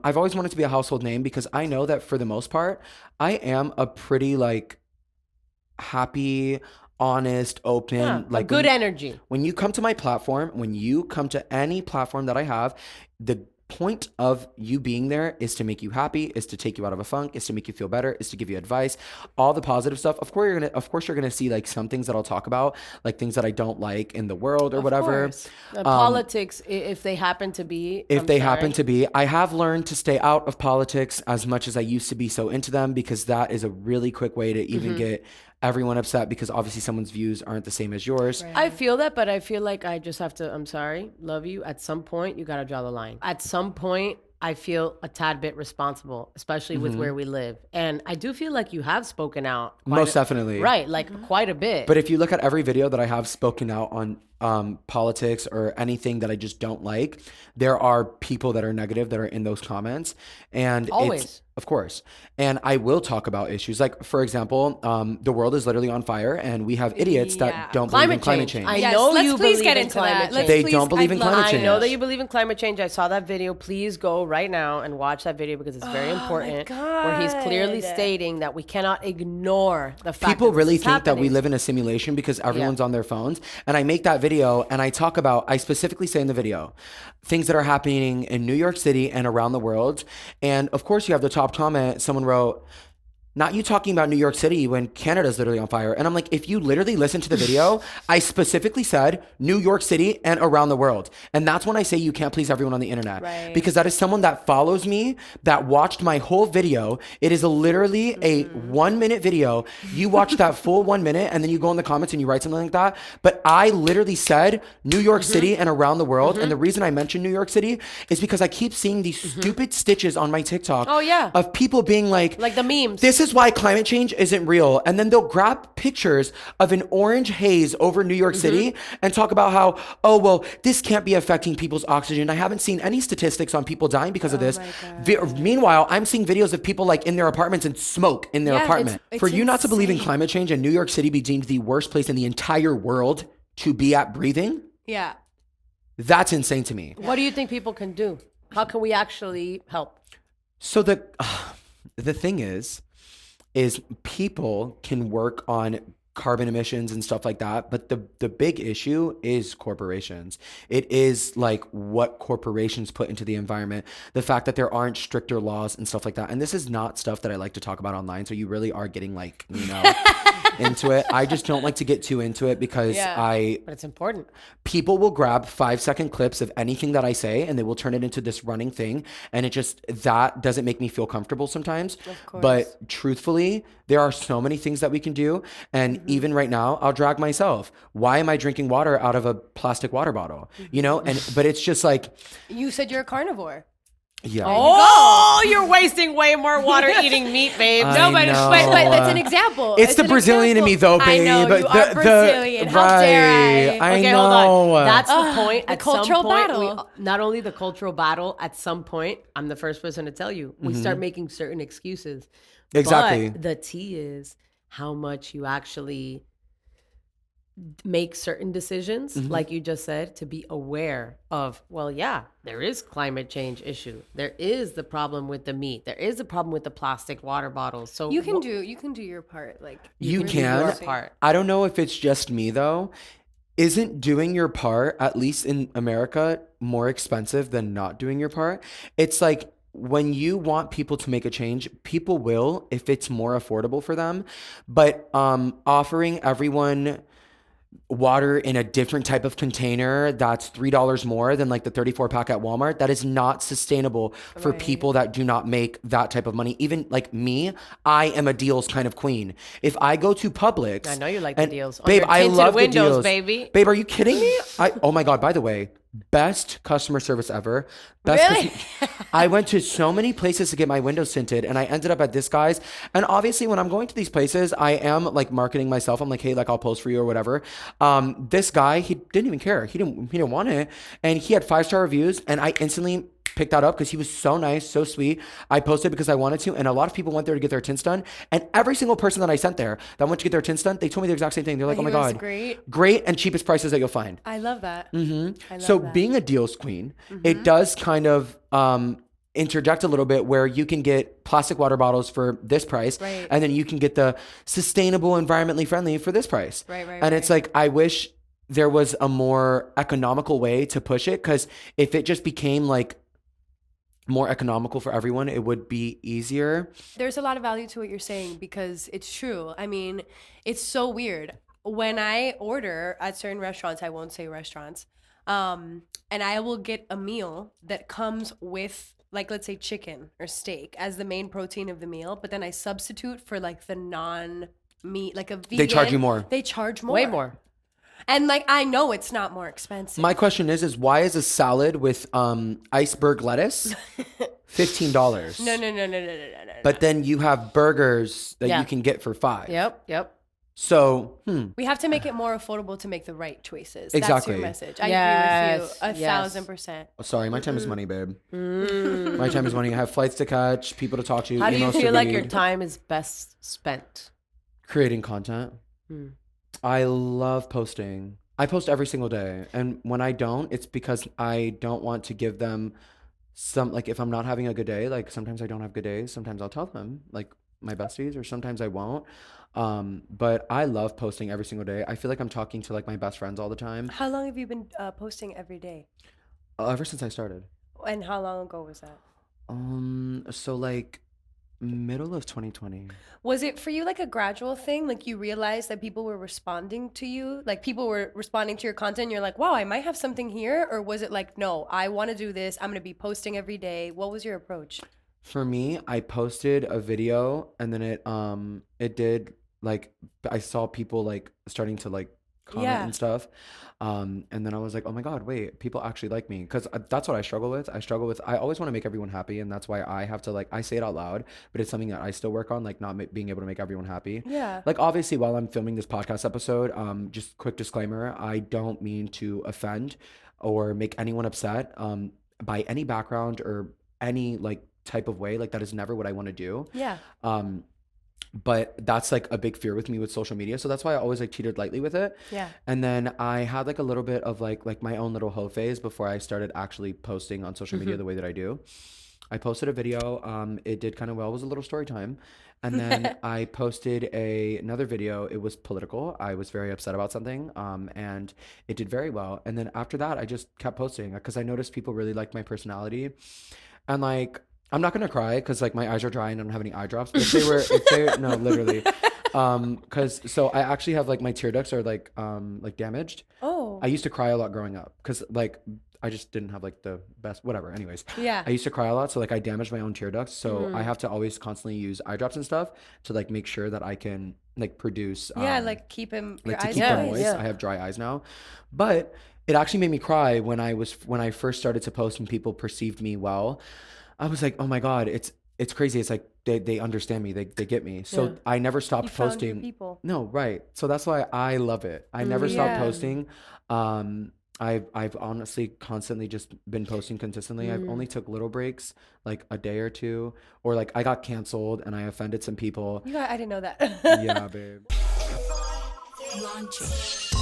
I've always wanted to be a household name because I know that for the most part, I am a pretty like happy, honest, open, like good energy. When you come to my platform, when you come to any platform that I have, the point of you being there is to make you happy, is to take you out of a funk, is to make you feel better, is to give you advice, all the positive stuff. Of course you're gonna see like some things that I'll talk about, like things that I don't like in the world or whatever. Politics, if they happen to be. I have learned to stay out of politics as much as I used to be so into them, because that is a really quick way to even get everyone upset, because obviously someone's views aren't the same as yours. Right. I feel that, but I feel like I just have to, I'm sorry, love you. At some point, you got to draw the line. At some point, I feel a tad bit responsible, especially with where we live. And I do feel like you have spoken out. Most definitely. Right, like quite a bit. But if you look at every video that I have spoken out on politics or anything that I just don't like, there are people that are negative that are in those comments. And always. Of course. And I will talk about issues. Like, for example, the world is literally on fire, and we have idiots that don't believe in climate change. I know you believe in climate change. They don't believe in climate change. I know that you believe in climate change. I saw that video. Please go right now and watch that video, because it's very important. Where he's clearly stating that we cannot ignore the fact people that really think that we live in a simulation because everyone's on their phones. And I make that video and I talk about, I specifically say in the video, things that are happening in New York City and around the world. And of course you have the top comment, someone wrote, not you talking about New York City when Canada's literally on fire. And I'm like, if you literally listen to the video, I specifically said New York City and around the world. And that's when I say you can't please everyone on the internet. Right. Because that is someone that follows me, that watched my whole video. It is literally a 1 minute video. You watch that full 1 minute and then you go in the comments and you write something like that. But I literally said New York City and around the world. And the reason I mentioned New York City is because I keep seeing these stupid stitches on my TikTok of people being like the memes. This is why climate change isn't real. And then they'll grab pictures of an orange haze over New York City and talk about how, oh, well, this can't be affecting people's oxygen. I haven't seen any statistics on people dying because of this. Meanwhile, I'm seeing videos of people like in their apartments and smoke in their apartment. For you not to believe in climate change and New York City be deemed the worst place in the entire world to be at breathing. Yeah. That's insane to me. What do you think people can do? How can we actually help? So the thing is people can work on carbon emissions and stuff like that, but the big issue is corporations. It is like what corporations put into the environment, the fact that there aren't stricter laws and stuff like that. And this is not stuff that I like to talk about online, so you really are getting like, into it. I just don't like to get too into it because but it's important. People will grab 5-second clips of anything that I say and they will turn it into this running thing, and that doesn't make me feel comfortable sometimes. Of course. But truthfully, there are so many things that we can do, and even right now, I'll drag myself. Why am I drinking water out of a plastic water bottle? But it's just like, you said you're a carnivore. Yeah. Oh, you're wasting way more water eating meat, babe. No, but that's an example. It's the Brazilian in me, though, babe. I know, you are Brazilian. How dare I? Okay, hold on. That's the point. The cultural battle. Not only the cultural battle, at some point, I'm the first person to tell you, we start making certain excuses. Exactly. But the T is how much you actually make certain decisions, like you just said, to be aware of, there is climate change issue. There is the problem with the meat. There is a problem with the plastic water bottles. So you can do your part. Like you can. Your part. I don't know if it's just me though. Isn't doing your part, at least in America, more expensive than not doing your part? It's like, when you want people to make a change, people will if it's more affordable for them. But offering everyone water in a different type of container that's $3 more than like the 34 pack at Walmart, that is not sustainable for people that do not make that type of money. Even like me, I am a deals kind of queen. If I go to Publix, I know you like the deals. Babe, I love windows, the deals. Baby. Babe, are you kidding me? Oh my God, by the way, best customer service ever. I went to so many places to get my windows tinted, and I ended up at this guy's. And obviously, when I'm going to these places, I am like marketing myself. I'm like, hey, like I'll post for you or whatever. This guy, he didn't even care. He didn't want it, and he had 5-star reviews, and I instantly picked that up because he was so nice, so sweet. I posted because I wanted to, and a lot of people went there to get their tints done. And every single person that I sent there that went to get their tints done, they told me the exact same thing. They're like, "Oh my God, great and cheapest prices that you'll find." I love that. So being a deals queen, it does kind of interject a little bit where you can get plastic water bottles for this price, Right. and then you can get the sustainable, environmentally friendly for this price. Right. And it's like, I wish there was a more economical way to push it, because if it just became like more economical for everyone, it would be easier. There's a lot of value to what you're saying because it's true. I mean, it's so weird. When I order at certain restaurants, I won't say restaurants, and I will get a meal that comes with, like, let's say chicken or steak as the main protein of the meal, but then I substitute for like the non-meat, like a vegan. They charge you more. They charge more. Way more. And like, I know it's not more expensive. My question is why is a salad with iceberg lettuce $15? No. But then you have burgers that you can get for $5. Yep. So, We have to make it more affordable to make the right choices. Exactly. That's your message. I agree with you Yes. 1,000%. sorry, my time is money, babe. My time is money. I have flights to catch, people to talk to. How do you emails to feel like your read. time is best spent? Creating content. I love posting. I post every single day. And when I don't, it's because I don't want to give them some, like, if I'm not having a good day, like sometimes I don't have good days. Sometimes I'll tell them, like my besties, or sometimes I won't. But I love posting every single day. I feel like I'm talking to like my best friends all the time. How long have you been posting every day? Ever since I started. And how long ago was that? So like middle of 2020. Was it for you like a gradual thing? Like you realized that people were responding to you? Like people were responding to your content and you're like, wow, I might have something here? Or was it like, no, I want to do this. I'm going to be posting every day. What was your approach? For me, I posted a video, and then it did, like, I saw people like starting to like comment Yeah. and stuff. And then I was like, oh my God, wait, people actually like me. Because that's what I struggle with. I always want to make everyone happy. And that's why I have to, like, I say it out loud, but it's something that I still work on, like not being able to make everyone happy. Yeah. Like, obviously, while I'm filming this podcast episode, just quick disclaimer, I don't mean to offend or make anyone upset by any background or any like type of way. Like, that is never what I want to do. Yeah. But that's like a big fear with me with social media. So that's why I always like cheated lightly with it. Yeah. And then I had like a little bit of like my own little hoe phase before I started actually posting on social media the way that I do. I posted a video. It did kind of well. It was a little story time. And then I posted another video. It was political. I was very upset about something. And it did very well. And then after that, I just kept posting because I noticed people really liked my personality. And like, I'm not gonna cry because like my eyes are dry and I don't have any eye drops. But if they no, literally, because so I actually have like my tear ducts are like damaged. Oh. I used to cry a lot growing up because like I just didn't have like the best whatever. Anyways, Yeah. I used to cry a lot, so like I damaged my own tear ducts. So I have to always constantly use eye drops and stuff to like make sure that I can like produce. Yeah, like keep him your Like to eyes keep them moist. moist. Yeah. I have dry eyes now, but it actually made me cry when I first started to post and people perceived me well. I was like, oh my God, it's crazy. It's like they understand me. They get me. So Yeah. I never stopped You found your posting. people. No, right. So that's why I love it. I never stopped Yeah. posting. I've honestly constantly just been posting consistently. I've only took little breaks, like a day or two, or like I got canceled and I offended some people. I didn't know that. Yeah, babe. Launching.